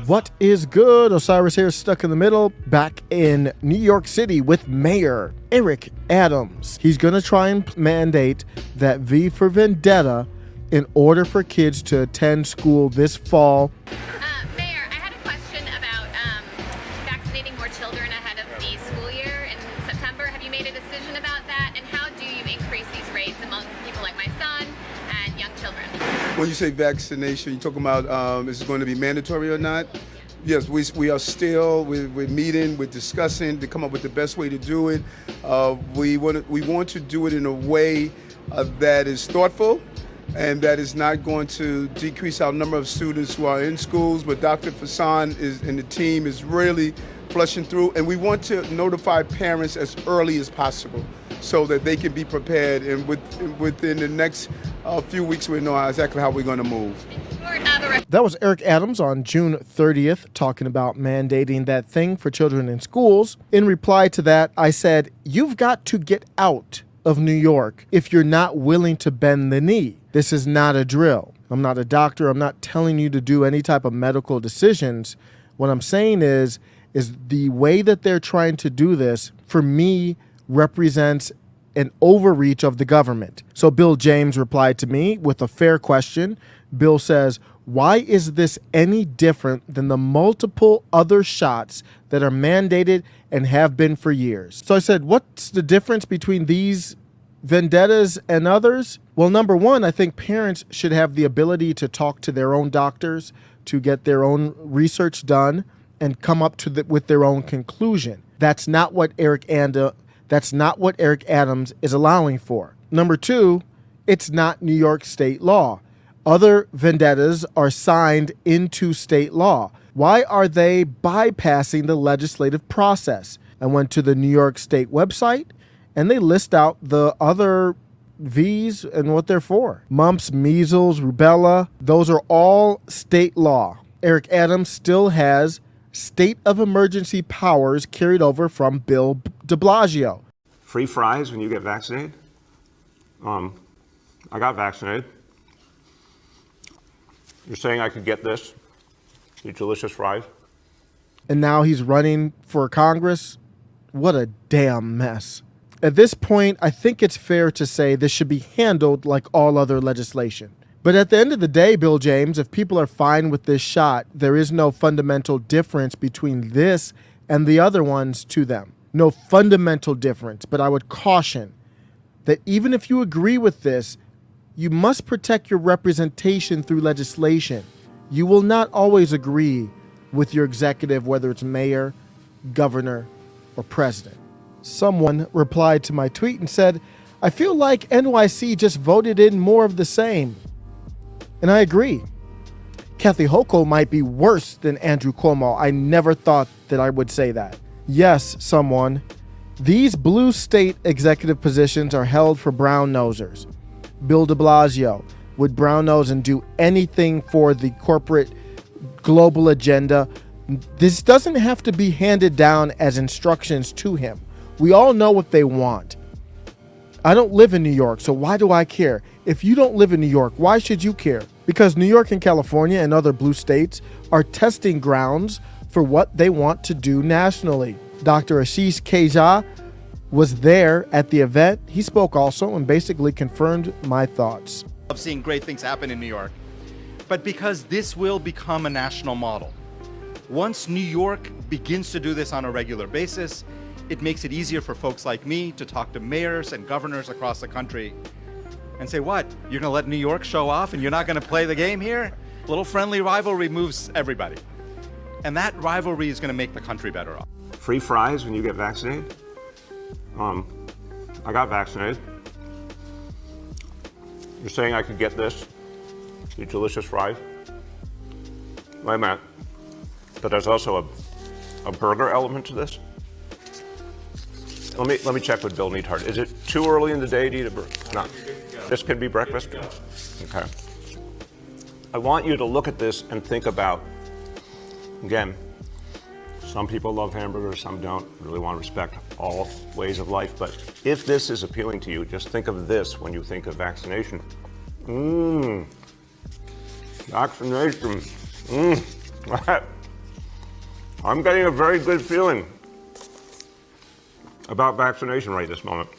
What is good? Osiris here, stuck in the middle, back in New York City with Mayor Eric Adams. He's going to try and mandate that V for Vendetta in order for kids to attend school this fall. Mayor, I had a question about vaccinating more children ahead of the school year in September. Have you made a decision about that? And how do you increase these rates among people like my son and young children? When you say vaccination, you're talking about is it going to be mandatory or not? Yes, we are still, we're meeting, we're discussing to come up with the best way to do it. We want to do it in a way that is thoughtful and that is not going to decrease our number of students who are in schools, but Dr. Fassan and the team is really flushing through, and we want to notify parents as early as possible so that they can be prepared, and within the next few weeks we know exactly how we're going to move. That was Eric Adams on June 30th talking about mandating that thing for children in schools. In reply to that, I said, you've got to get out of New York if you're not willing to bend the knee. This is not a drill. I'm not a doctor. I'm not telling you to do any type of medical decisions. What I'm saying is the way that they're trying to do this, for me, represents an overreach of the government. So Bill James replied to me with a fair question. Bill says, why is this any different than the multiple other shots that are mandated and have been for years? So I said, what's the difference between these vendettas and others? Well, number one, I think parents should have the ability to talk to their own doctors, to get their own research done, and come up with their own conclusion. That's not what Eric Adams is allowing for. Number two, it's not New York state law. Other vendettas are signed into state law. Why are they bypassing the legislative process? I went to the New York State website and they list out the other V's and what they're for. Mumps, measles, rubella, those are all state law. Eric Adams still has state of emergency powers carried over from Bill de Blasio. Free fries when you get vaccinated? I got vaccinated. You're saying I could get this? These delicious fries? And now he's running for Congress? What a damn mess. At this point, I think it's fair to say this should be handled like all other legislation. But at the end of the day, Bill James, if people are fine with this shot, there is no fundamental difference between this and the other ones to them. No fundamental difference. But I would caution that even if you agree with this, you must protect your representation through legislation. You will not always agree with your executive, whether it's mayor, governor, or president. Someone replied to my tweet and said, I feel like NYC just voted in more of the same. And I agree. Kathy Hochul might be worse than Andrew Cuomo. I never thought that I would say that. Yes, someone. These blue state executive positions are held for brown nosers. Bill de Blasio would brown nose and do anything for the corporate global agenda. This doesn't have to be handed down as instructions to him. We all know what they want. I don't live in New York, so why do I care? If you don't live in New York, why should you care? Because New York and California and other blue states are testing grounds for what they want to do nationally. Dr. Ashish Kejha was there at the event. He spoke also and basically confirmed my thoughts. Of seeing great things happen in New York, but because this will become a national model. Once New York begins to do this on a regular basis, it makes it easier for folks like me to talk to mayors and governors across the country and say, what, you're gonna let New York show off and you're not gonna play the game here? A little friendly rivalry moves everybody. And that rivalry is gonna make the country better off. Free fries when you get vaccinated? I got vaccinated. You're saying I could get this? These delicious fries? Wait a minute. But there's also a burger element to this? Let me check with Bill Neathart. Is it too early in the day to eat a burger? No. This could be breakfast? Okay. I want you to look at this and think about, again, some people love hamburgers, some don't. Really want to respect all ways of life. But if this is appealing to you, just think of this when you think of vaccination. Vaccination. I'm getting a very good feeling about vaccination right this moment.